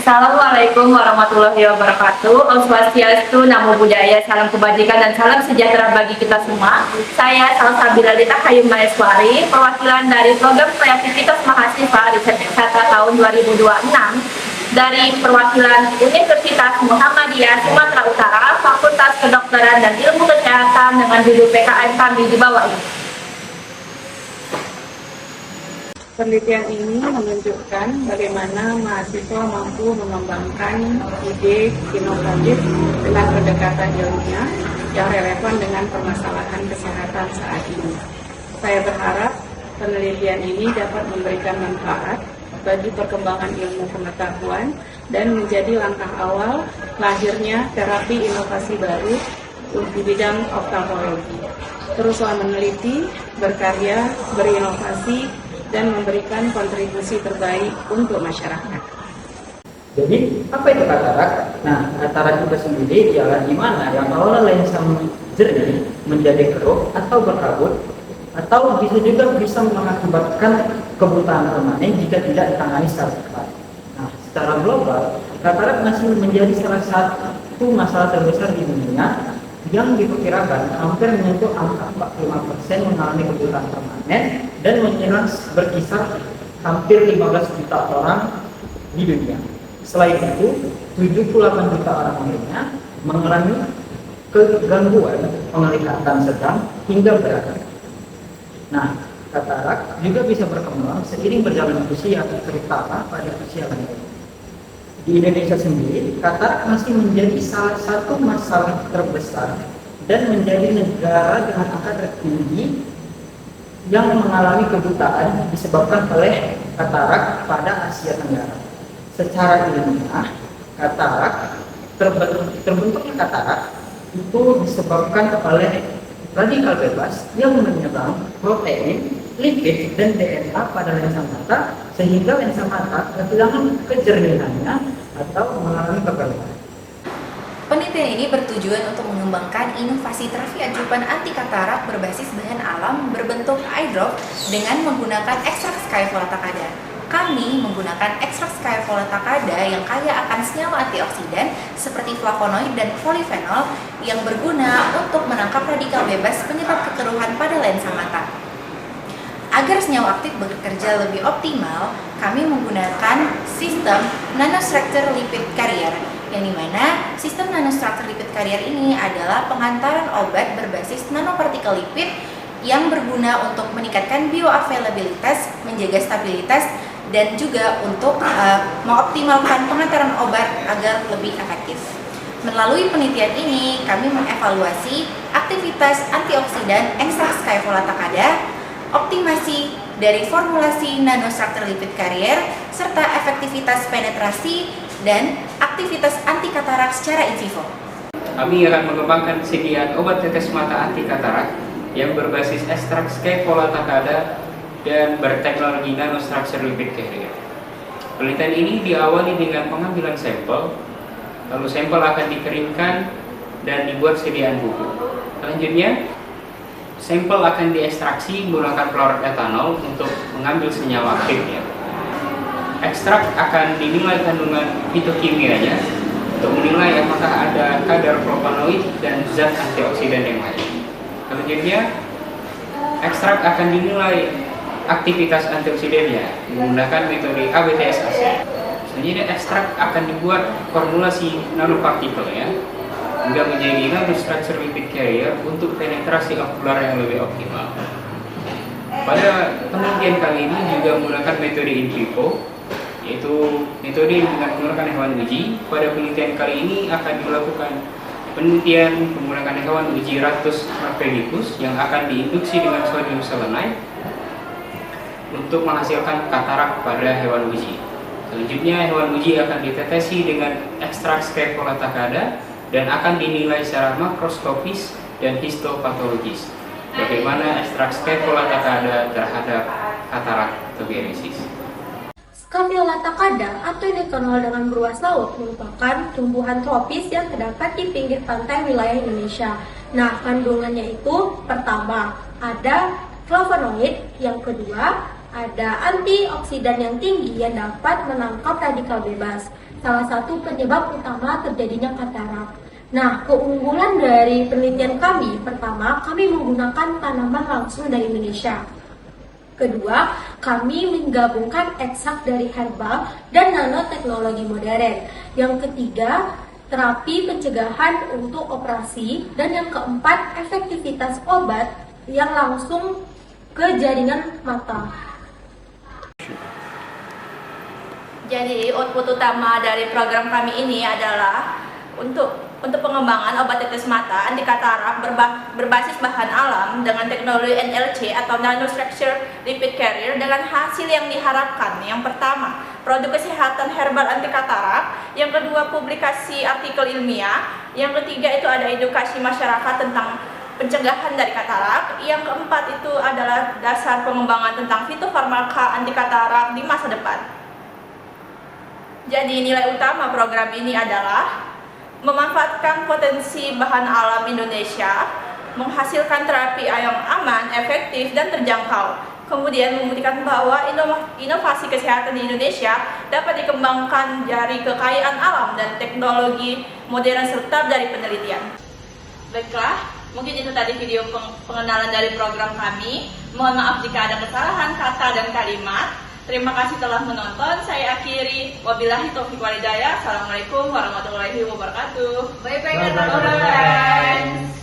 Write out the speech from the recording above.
Assalamualaikum warahmatullahi wabarakatuh. Om Swastiastu, Namo Buddhaya, salam kebajikan dan salam sejahtera bagi kita semua. Saya Salsabila Dita Hayum Maeswari, perwakilan dari program kreativitas mahasiswa riset eksakta tahun 2026 dari perwakilan Universitas Muhammadiyah Sumatera Utara, Fakultas Kedokteran dan Ilmu Kesehatan dengan judul PKN kami di bawah ini. Penelitian ini menunjukkan bagaimana mahasiswa mampu mengembangkan ide inovatif dengan pendekatan ilmiah yang relevan dengan permasalahan kesehatan saat ini. Saya berharap penelitian ini dapat memberikan manfaat bagi perkembangan ilmu pengetahuan dan menjadi langkah awal lahirnya terapi inovasi baru di bidang oftalmologi. Teruslah meneliti, berkarya, berinovasi, dan memberikan kontribusi terbaik untuk masyarakat. Jadi, apa itu katarak? Nah, katarak itu sendiri ialah di mana yang awalnya lensa jernih menjadi keruh atau berkabut, atau bisa mengakibatkan kebutaan permanen jika tidak ditangani secara cepat. Nah, secara global, katarak masih menjadi salah satu masalah terbesar di dunia yang diperkirakan hampir menyentuh angka 45% mengalami kebutaan permanen dan menyerang berkisar hampir 15 juta orang di dunia. Selain itu, 78 juta orang lainnya mengalami kegangguan penglihatan sedang hingga berat. Nah, katarak juga bisa berkembang seiring berjalannya usia, terutama pada usia lanjut. Di Indonesia sendiri, katarak masih menjadi salah satu masalah terbesar dan menjadi negara dengan angka tertinggi yang mengalami kebutaan disebabkan oleh katarak pada Asia Tenggara. Secara ilmiah, katarak terbentuknya katarak itu disebabkan oleh radikal bebas yang menyerang protein, lipid, dan DNA pada lensa mata sehingga lensa mata kehilangan kejernihannya atau mengalami kegagalan. Penelitian ini bertujuan untuk mengembangkan inovasi terapi ajudan anti katarak berbasis bahan alam berbentuk eye drop dengan menggunakan ekstrak Scaevola Takada. Kami menggunakan ekstrak Scaevola Takada yang kaya akan senyawa antioksidan seperti flavonoid dan polifenol yang berguna untuk menangkap radikal bebas penyebab kekeruhan pada lensa mata. Agar senyawa aktif bekerja lebih optimal, kami menggunakan sistem nanostructure lipid carrier, yang dimana sistem nanostructure lipid carrier ini adalah pengantaran obat berbasis nanopartikel lipid yang berguna untuk meningkatkan bioavailabilitas, menjaga stabilitas, dan juga untuk mengoptimalkan pengantaran obat agar lebih efektif. Melalui penelitian ini, kami mengevaluasi aktivitas antioksidan ekstrak Scaevola Takada, optimasi dari formulasi nanostructure lipid carrier, serta efektivitas penetrasi dan aktivitas anti katarak secara in vivo. Kami akan mengembangkan sediaan obat tetes mata anti katarak yang berbasis ekstrak Scaevola Takada dan berteknologi nanostructure lipid carrier. Penelitian ini diawali dengan pengambilan sampel, lalu sampel akan dikeringkan dan dibuat sediaan bubuk. Selanjutnya, sampel akan diekstraksi menggunakan pelarut etanol untuk mengambil senyawa aktifnya. Ekstrak akan dinilai kandungan fitokimianya untuk menilai apakah ada kadar flavonoid dan zat antioksidan yang lain. Selanjutnya, ekstrak akan dinilai aktivitas antioksidannya menggunakan metode ABTSAC. Selanjutnya, ekstrak akan dibuat formulasi nanopartikelnya hingga menjadi nanostructure lipid carrier untuk penetrasi okular yang lebih optimal. Pada penelitian kali ini juga menggunakan metode in vivo, yaitu metode dengan menggunakan hewan uji. Pada penelitian kali ini akan dilakukan penelitian menggunakan hewan uji Rattus norvegicus yang akan diinduksi dengan sodium selenide untuk menghasilkan katarak pada hewan uji. Selanjutnya, hewan uji akan ditetesi dengan ekstrak Scaevola Takada dan akan dinilai secara makroskopis dan histopatologis bagaimana ekstrak Scaevola Takada terhadap katarak togenesis. Scaevola Takada atau yang dikenal dengan beruas laut merupakan tumbuhan tropis yang terdapat di pinggir pantai wilayah Indonesia. Nah, kandungannya itu pertama ada flavonoid, yang kedua Ada antioksidan yang tinggi yang dapat menangkap radikal bebas, salah satu penyebab utama terjadinya katarak. Nah, keunggulan dari penelitian kami, pertama, kami menggunakan tanaman langsung dari Indonesia. Kedua, kami menggabungkan ekstrak dari herbal dan nanoteknologi modern. Yang ketiga, terapi pencegahan untuk operasi. Dan yang keempat, efektivitas obat yang langsung ke jaringan mata. Jadi output utama dari program kami ini adalah untuk pengembangan obat tetes mata anti katarak berbasis bahan alam dengan teknologi NLC atau nanostructure lipid carrier dengan hasil yang diharapkan. Yang pertama, produk kesehatan herbal anti katarak. Yang kedua, publikasi artikel ilmiah. Yang ketiga itu ada edukasi masyarakat tentang pencegahan dari katarak. Yang keempat itu adalah dasar pengembangan tentang fitofarmaka anti katarak di masa depan. Jadi nilai utama program ini adalah memanfaatkan potensi bahan alam Indonesia, menghasilkan terapi yang aman, efektif, dan terjangkau. Kemudian membuktikan bahwa inovasi kesehatan di Indonesia dapat dikembangkan dari kekayaan alam dan teknologi modern serta dari penelitian. Baiklah, mungkin itu tadi video pengenalan dari program kami. Mohon maaf jika ada kesalahan kata dan kalimat. Terima kasih telah menonton. Saya akhiri. Wabillahi taufiq wal hidayah. Assalamualaikum warahmatullahi wabarakatuh. Bye-bye, Bye-bye. Kata Friends.